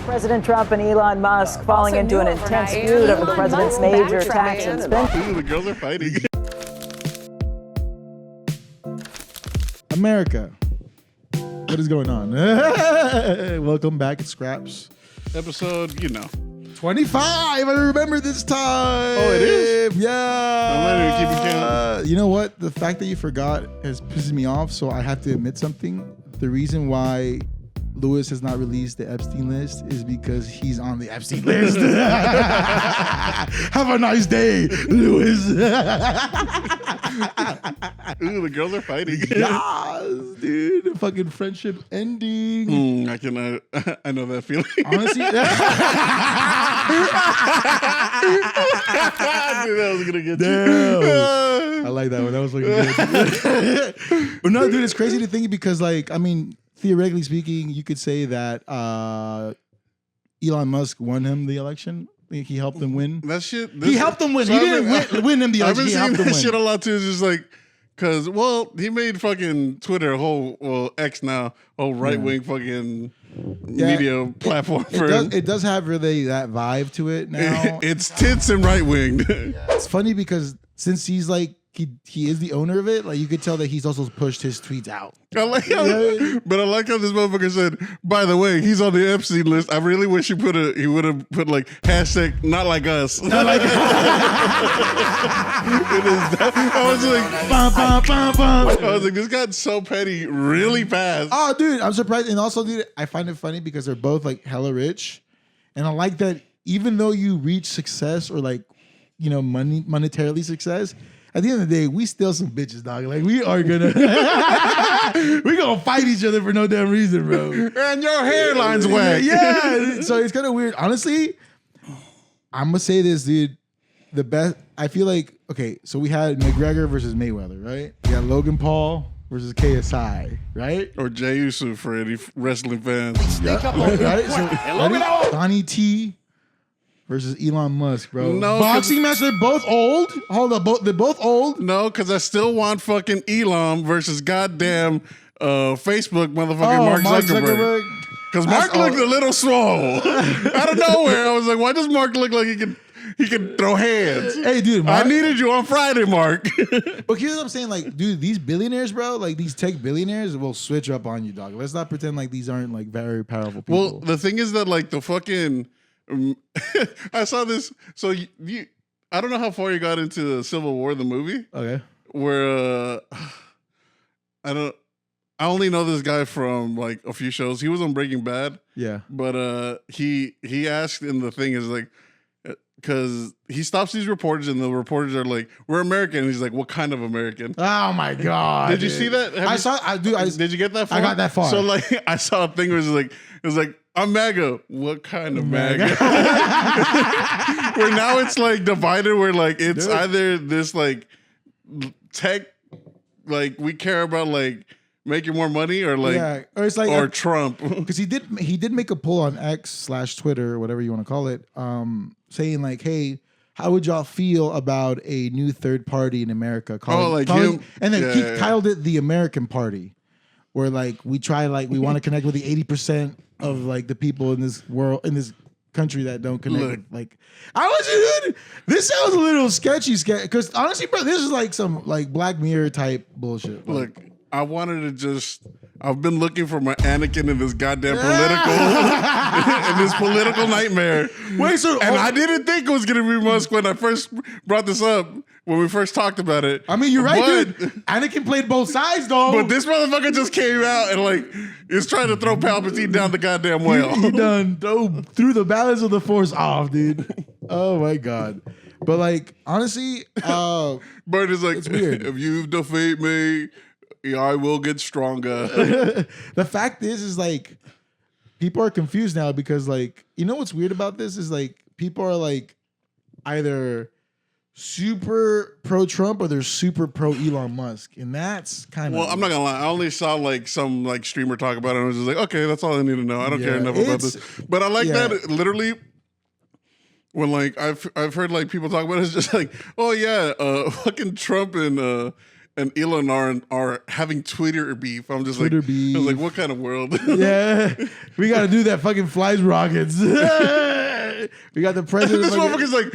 President Trump and Elon Musk falling into an intense feud over the president's major tax and spending. Ooh, the girls are fighting. America. What is going on? Welcome back at Scraps. Episode, 25. I remember this time. Oh, it is? Yeah. I'm not even keeping count. You know what? The fact that you forgot has pissed me off, so I have to admit something. The reason why Lewis has not released the Epstein list is because he's on the Epstein list. Have a nice day, Lewis. Ooh, the girls are fighting. Yes, dude. Fucking friendship ending. I know that feeling. Honestly, Dude, that was gonna get you. I like that one. That was looking good. But no, dude, it's crazy to think because, theoretically speaking, you could say that Elon Musk won him the election. He helped him win. That shit. He helped him win. He didn't win him the election. I've been He seeing helped him that win. shit a lot too. It's just like, cause he made fucking Twitter a whole X now, right wing fucking media platform for him. It does have really that vibe to it now. It's tits and right wing. It's funny because since he's he is the owner of it, you could tell that he's also pushed his tweets out. But I like how this motherfucker said, by the way, he's on the Epstein list. I really wish he would have put hashtag not like us. Not like us. I was like, this got so petty really fast. Oh, dude, I'm surprised. And also, dude, I find it funny because they're both hella rich. And I like that even though you reach success or monetarily success, at the end of the day, we still some bitches, dog. We are gonna fight each other for no damn reason, bro. And your hairline's whack. Yeah. So it's kind of weird. Honestly, I'm gonna say this, dude. The best. I feel okay. So we had McGregor versus Mayweather, right? We got Logan Paul versus KSI, right? Or Jey Uso for any wrestling fans. Yeah. Right? So Donnie T versus Elon Musk, bro. No, boxing match. They're both old. Hold up, they're both old. No, because I still want fucking Elon versus goddamn Facebook motherfucking Mark Zuckerberg. Because Mark looked a little swole out of nowhere. I was like, why does Mark look like he can throw hands? Hey, dude, Mark, I needed you on Friday, Mark. But here's what I'm saying, dude, these billionaires, bro, these tech billionaires will switch up on you, dog. Let's not pretend these aren't very powerful people. Well, the thing is that the fucking. I saw this. So you, I don't know how far you got into Civil War, the movie. Okay. Where I only know this guy from a few shows. He was on Breaking Bad. Yeah. But he asked in the thing is because he stops these reporters and the reporters are like, "We're American." And he's like, "What kind of American?" Oh my god! Did you see that? Did you get that far? I got that far. So I saw a thing where it was I'm MAGA. What kind of MAGA? Where now it's divided. Where it's either this tech, we care about making more money, or or it's or Trump. Because he did make a poll on X/Twitter or whatever you want to call it, saying hey, how would y'all feel about a new third party in America? Him, and then he titled it the American Party, where we try we want to connect with the 80% of the people in this world, in this country that don't connect. Dude, this sounds a little sketchy, because honestly, bro, this is some Black Mirror type bullshit. Look, I wanted to I've been looking for my Anakin in this goddamn in this political nightmare. I didn't think it was gonna be Musk when I first brought this up. When we first talked about it. I mean, you're right, dude. Anakin played both sides, though. But this motherfucker just came out and is trying to throw Palpatine down the goddamn well. He done threw the balance of the Force off, dude. Oh my god. But honestly, Bert is it's weird. If you defeat me, I will get stronger. The fact is people are confused now because you know what's weird about this is people are either super pro Trump or they're super pro Elon Musk, and that's kind of. Well, I'm not gonna lie. I only saw some streamer talk about it, and I was just okay, that's all I need to know. I don't care enough about this. But I like that literally. When I've heard people talk about it, it's just oh yeah, fucking Trump and and Elon are having Twitter beef. I'm just Twitter like, beef. I was like, what kind of world? Yeah, we got to do that. Fucking flies rockets. We got the president. This motherfucker's like,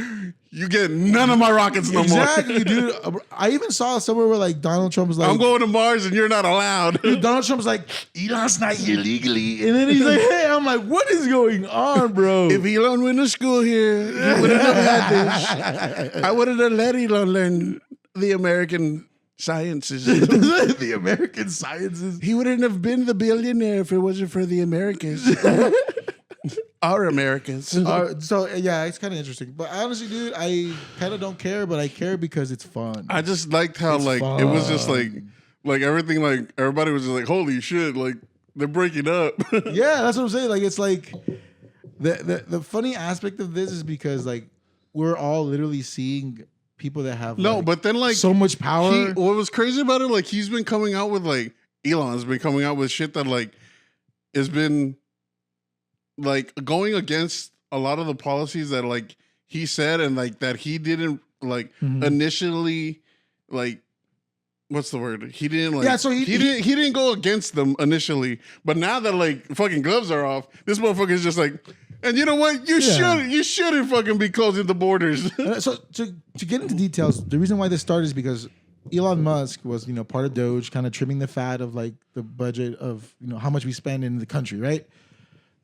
you get none of my rockets no Exactly, more. dude. I even saw somewhere where like Donald Trump was like, I'm going to Mars and you're not allowed. dude, Donald Trump was like, Elon's not here legally. And then he's like, hey, I'm like, what is going on, bro? If Elon went to school here, he wouldn't have had this. I wouldn't have let Elon learn the American sciences. The American sciences. He wouldn't have been the billionaire if it wasn't for the Americans. Our Americans. So yeah, it's kind of interesting. But honestly, dude, I kind of don't care, but I care because it's fun. I just liked how It's it was just fun. like everything, like everybody was just like, holy shit, like they're breaking up. Yeah, that's what I'm saying. Like it's like the funny aspect of this is because like we're all literally seeing people that have No, like, but then like so much power. what was crazy about it, like he's been coming out with like Elon's been coming out with shit that like has been like going against a lot of the policies that like he said and like that he didn't like initially like what's the word? He didn't like so he didn't go against them initially, but now that like fucking gloves are off, this motherfucker's just like, and you know what? You shouldn't fucking be closing the borders. So to get into details, the reason why this started is because Elon Musk was, part of Doge, kind of trimming the fat of like the budget of, how much we spend in the country, right?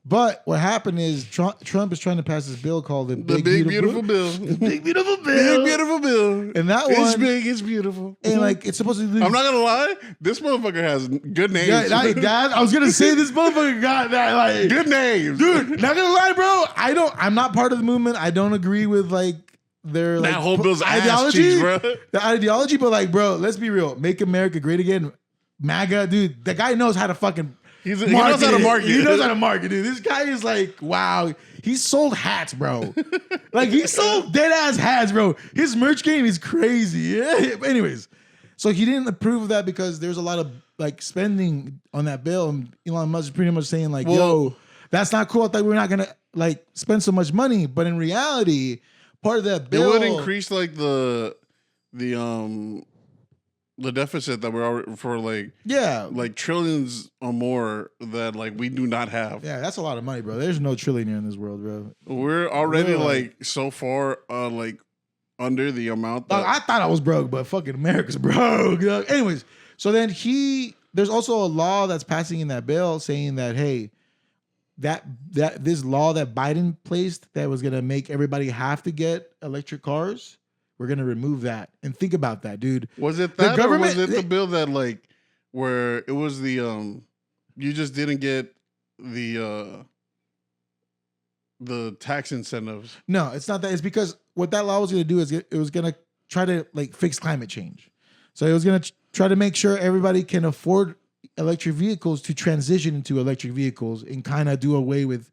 But what happened is Trump is trying to pass this bill called the Big Beautiful Bill. The Big Beautiful Bill. Big Beautiful Bill. And that It's one, big, it's beautiful. and like it's supposed to. I'm not gonna lie, this motherfucker has good names. Yeah, I was gonna say this motherfucker got that like Good names, dude. Not gonna lie, bro. I'm not part of the movement. I don't agree with like their like That whole bill's ass ideology, cheeks, bro. The ideology, but like, bro, let's be real. Make America Great Again, MAGA, dude. The guy knows how to fucking. He knows how to market. He knows how to market, dude. This guy is like, wow. He sold hats, bro. Like he sold dead ass hats, bro. His merch game is crazy. Yeah. But anyways, so he didn't approve of that because there's a lot of like spending on that bill, and Elon Musk is pretty much saying like, yo, that's not cool. I thought we were not gonna like spend so much money, but in reality, part of that bill it would increase like the deficit that we're already for like trillions or more that like we do not have. Yeah, that's a lot of money, bro. There's no trillionaire in this world, bro. We're already like so far like under the amount that I thought I was broke, but fucking America's broke. Anyways, so then there's also a law that's passing in that bill saying that, hey, that this law that Biden placed that was gonna make everybody have to get electric cars, we're gonna remove that. And think about that, dude. Was it that, or was it the bill that like where it was the you just didn't get the tax incentives? No, it's not that. It's because what that law was gonna do is it was gonna try to like fix climate change. So it was gonna try to make sure everybody can afford electric vehicles to transition into electric vehicles and kind of do away with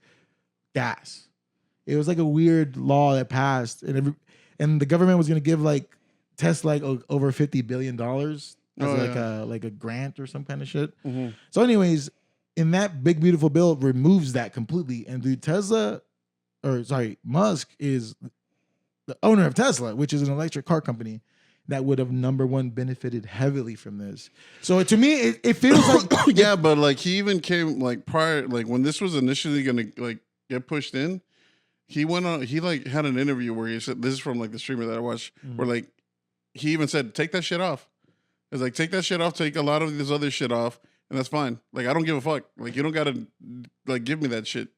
gas. It was like a weird law that passed, and the government was going to give like Tesla like over $50 billion as like a grant or some kind of shit. Mm-hmm. So anyways, in that big beautiful bill removes that completely. And dude, Musk is the owner of Tesla, which is an electric car company that would have number one benefited heavily from this. So to me, it feels like yeah, but like he even came like prior, like when this was initially gonna like get pushed in, he went on. He like had an interview where he said, "This is from like the streamer that I watched," where like he even said, "Take that shit off." It's like take that shit off, take a lot of this other shit off, and that's fine. Like I don't give a fuck. Like you don't gotta like give me that shit.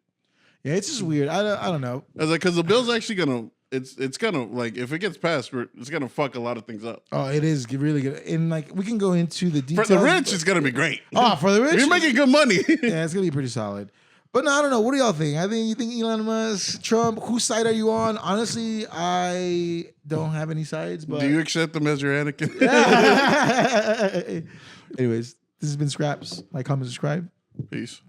Yeah, it's just weird. I don't know. I was like, because the bill's actually gonna. It's gonna like if it gets passed, it's gonna fuck a lot of things up. Oh, it is really good, and like we can go into the details. For the rich, it's gonna be great. Oh, for the rich, you're making good money. Yeah, it's gonna be pretty solid. But no, I don't know. What do y'all think? You think Elon Musk, Trump? Whose side are you on? Honestly, I don't have any sides. But do you accept them as your Anakin? Anyways, this has been Scraps. Like, comment, subscribe. Peace.